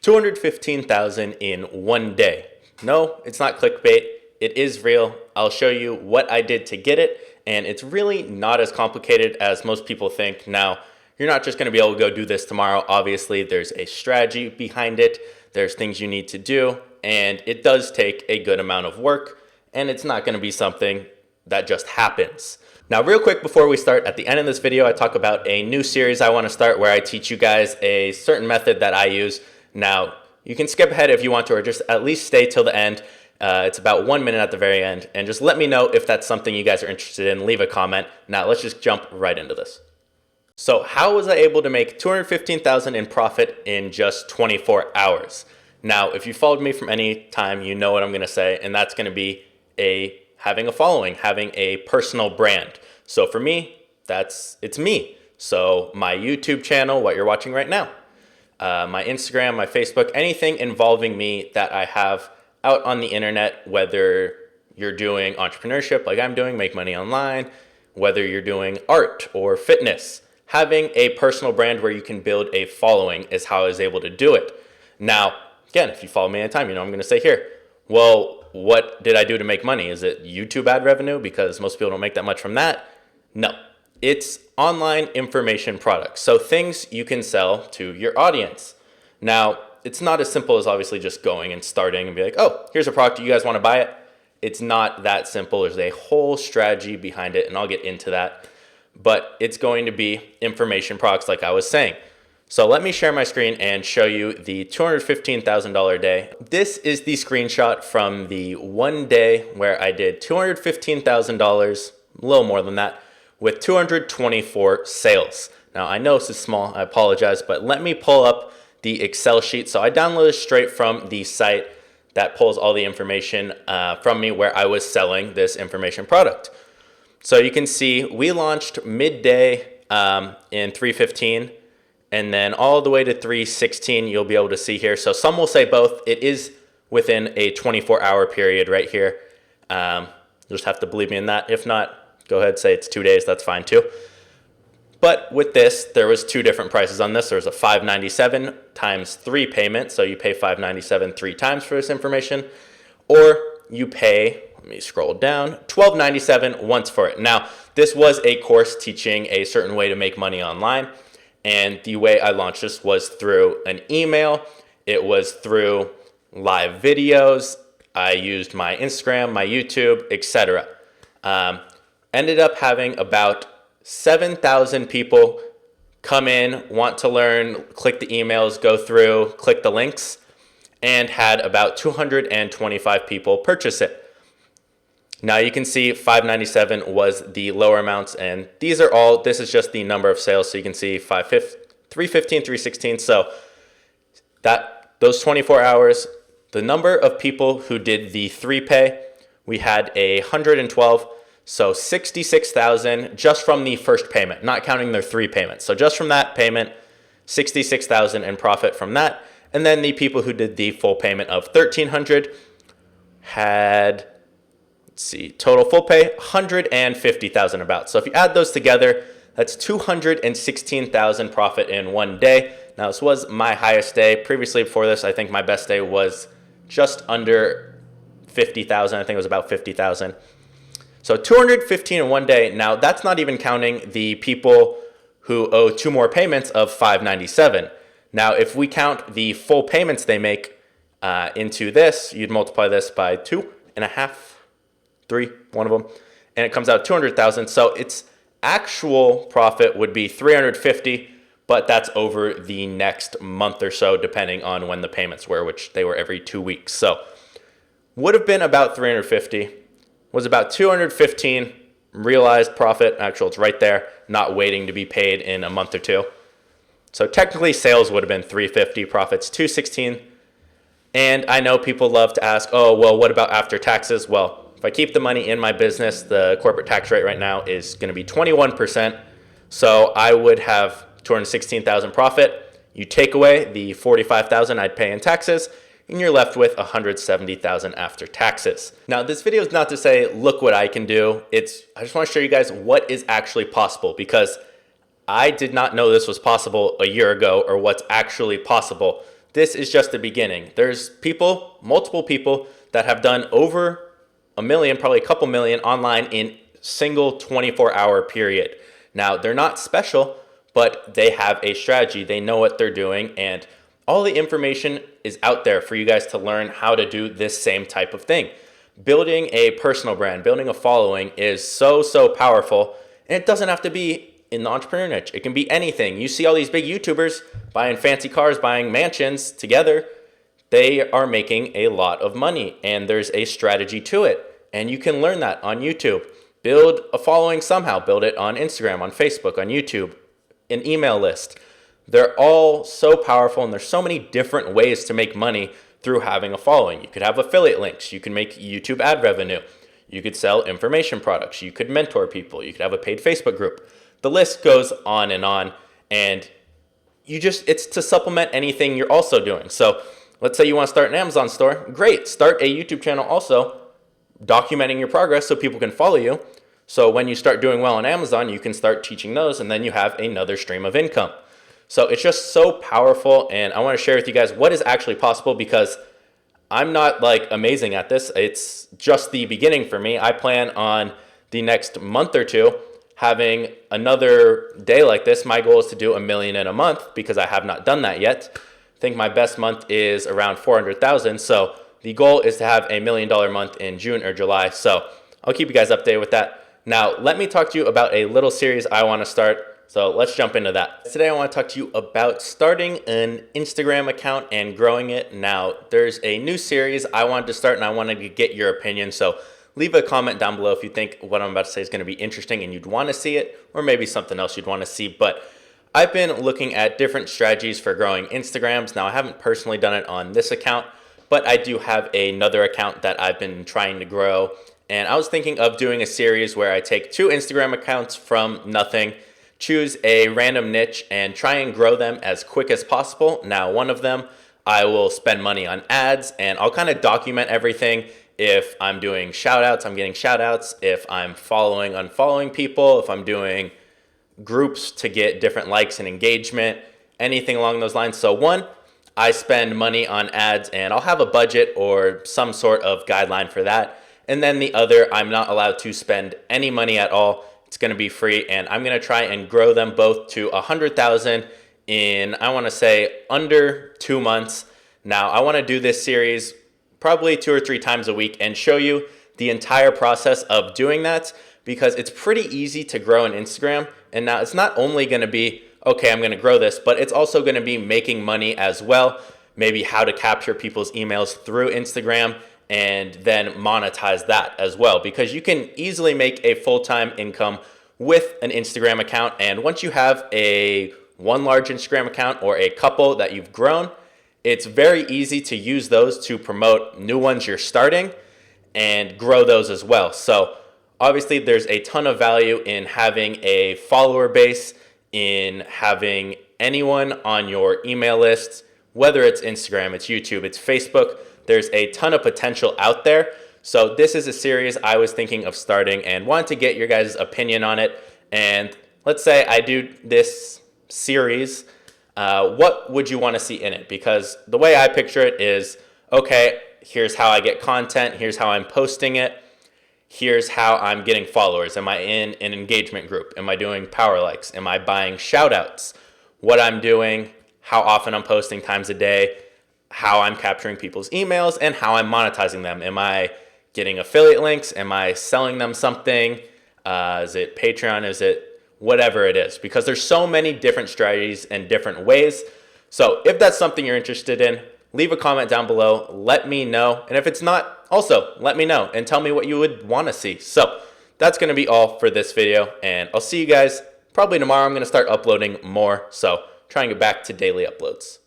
215,000 in one day. No, it's not clickbait. It is real. I'll show you what I did to get it, and it's really not as complicated as most people think. Now, you're not just going to be able to go do this tomorrow. Obviously, there's a strategy behind it. There's things you need to do, and it does take a good amount of work, and it's not going to be something that just happens. Now, real quick before we start, at the end of this video, I talk about a new series I want to start where I teach you guys a certain method that I use. Now, you can skip ahead if you want to, or just at least stay till the end. It's about 1 minute at the very end, and just let me know if that's something you guys are interested in. Leave a comment. Now, let's just jump right into this. So how was I able to make $215,000 in profit in just 24 hours? Now, if you followed me from any time, you know what I'm going to say, and that's going to be having a following, having a personal brand. So for me, it's me. So my YouTube channel, what you're watching right now, my Instagram, my Facebook, anything involving me that I have out on the internet, whether you're doing entrepreneurship like I'm doing, make money online, whether you're doing art or fitness, having a personal brand where you can build a following is how I was able to do it. Now, again, if you follow me anytime, you know I'm going to say here, well, what did I do to make money? Is it YouTube ad revenue? Because most people don't make that much from that. No, it's online information products. So things you can sell to your audience. Now, it's not as simple as obviously just going and starting and be like, oh, here's a product, you guys want to buy it? It's not that simple. There's a whole strategy behind it, and I'll get into that. But it's going to be information products like I was saying. So let me share my screen and show you the $215,000 day. This is the screenshot from the one day where I did $215,000, a little more than that, with 224 sales. Now I know this is small, I apologize, but let me pull up the Excel sheet. So I downloaded straight from the site that pulls all the information from me where I was selling this information product. So you can see we launched midday in 3:15, and then all the way to 3:16 you'll be able to see here. So some will say both. It is within a 24-hour period right here. You'll just have to believe me in that. If not, go ahead and say it's 2 days. That's fine too. But with this, there was two different prices on this. There was a $597 times 3 payment. So you pay $597 3 times for this information, or you pay, let me scroll down, $1297 once for it. Now, this was a course teaching a certain way to make money online. And the way I launched this was through an email. It was through live videos. I used my Instagram, my YouTube, etc. Ended up having about 7,000 people come in, want to learn, click the emails, go through, click the links, and had about 225 people purchase it. Now you can see $597 was the lower amounts, and this is just the number of sales. So you can see 315, 316. So those 24 hours, the number of people who did the 3 pay, we had 112. So 66,000 just from the first payment, not counting their 3 payments. So just from that payment, 66,000 in profit from that. And then the people who did the full payment of 1,300 had, let's see, total full pay, 150,000 about. So if you add those together, that's 216,000 profit in one day. Now this was my highest day. Previously before this, I think my best day was just under 50,000. I think it was about 50,000. So 215 in one day. Now that's not even counting the people who owe 2 more payments of $597. Now if we count the full payments they make into this, you'd multiply this by 2.5, 3, one of them, and it comes out 200,000. So its actual profit would be 350, but that's over the next month or so, depending on when the payments were, which they were every 2 weeks. So would have been about 350. Was about 215 realized profit. Actually, it's right there, not waiting to be paid in a month or two. So technically sales would have been 350, profits 216. And I know people love to ask, oh, well, what about after taxes? Well, if I keep the money in my business, the corporate tax rate right now is going to be 21%. So I would have 216,000 profit. You take away the 45,000 I'd pay in taxes, and you're left with 170,000 after taxes. Now, this video is not to say, look what I can do. I just want to show you guys what is actually possible, because I did not know this was possible a year ago, or what's actually possible. this is just the beginning. There's people, multiple people, that have done over a million, probably a couple million online in single 24-hour period. Now, they're not special, but they have a strategy. They know what they're doing, and all the information is out there for you guys to learn how to do this same type of thing. Building a personal brand, building a following is so, so powerful, and it doesn't have to be in the entrepreneur niche. It can be anything. You see all these big YouTubers buying fancy cars, buying mansions together. They are making a lot of money, and there's a strategy to it, and you can learn that on YouTube. Build a following somehow. Build it on Instagram, on Facebook, on YouTube, an email list. They're all so powerful, and there's so many different ways to make money through having a following. You could have affiliate links. You can make YouTube ad revenue. You could sell information products. You could mentor people. You could have a paid Facebook group. The list goes on, and it's to supplement anything you're also doing. So let's say you want to start an Amazon store. Great. Start a YouTube channel also documenting your progress so people can follow you. So when you start doing well on Amazon, you can start teaching those, and then you have another stream of income. So it's just so powerful, and I want to share with you guys what is actually possible, because I'm not like amazing at this. It's just the beginning for me. I plan on the next month or two having another day like this. My goal is to do $1 million in a month, because I have not done that yet. I think my best month is around 400,000. So the goal is to have $1 million month in June or July. So I'll keep you guys updated with that. Now, let me talk to you about a little series I want to start. So let's jump into that. Today I want to talk to you about starting an Instagram account and growing it. Now, there's a new series I wanted to start, and I wanted to get your opinion. So leave a comment down below if you think what I'm about to say is going to be interesting and you'd want to see it, or maybe something else you'd want to see. But I've been looking at different strategies for growing Instagrams. Now, I haven't personally done it on this account, but I do have another account that I've been trying to grow. And I was thinking of doing a series where I take 2 Instagram accounts from nothing, choose a random niche, and try and grow them as quick as possible. Now, one of them, I will spend money on ads, and I'll kind of document everything. If I'm doing shout outs, I'm getting shout outs. If I'm unfollowing people, if I'm doing groups to get different likes and engagement, anything along those lines. So one, I spend money on ads, and I'll have a budget or some sort of guideline for that. And then the other, I'm not allowed to spend any money at all. It's going to be free, and I'm going to try and grow them both to 100,000 in, I want to say, under 2 months. Now, I want to do this series probably 2 or 3 times a week and show you the entire process of doing that, because it's pretty easy to grow an Instagram. And now it's not only going to be, okay, I'm going to grow this, but it's also going to be making money as well. Maybe how to capture people's emails through Instagram and then monetize that as well, because you can easily make a full-time income with an Instagram account. And once you have one large Instagram account or a couple that you've grown, it's very easy to use those to promote new ones you're starting and grow those as well. So obviously there's a ton of value in having a follower base, in having anyone on your email list, whether it's Instagram, it's YouTube, it's Facebook. There's a ton of potential out there. So this is a series I was thinking of starting and wanted to get your guys' opinion on it. And let's say I do this series, what would you want to see in it? Because the way I picture it is, okay, here's how I get content, here's how I'm posting it, here's how I'm getting followers. Am I in an engagement group? Am I doing power likes? Am I buying shout outs? What I'm doing, how often I'm posting times a day, how I'm capturing people's emails, and how I'm monetizing them. Am I getting affiliate links? Am I selling them something? Is it Patreon? Is it whatever it is? Because there's so many different strategies and different ways. So if that's something you're interested in, leave a comment down below. Let me know. And if it's not, also let me know and tell me what you would want to see. So that's going to be all for this video. And I'll see you guys probably tomorrow. I'm going to start uploading more. So try and get back to daily uploads.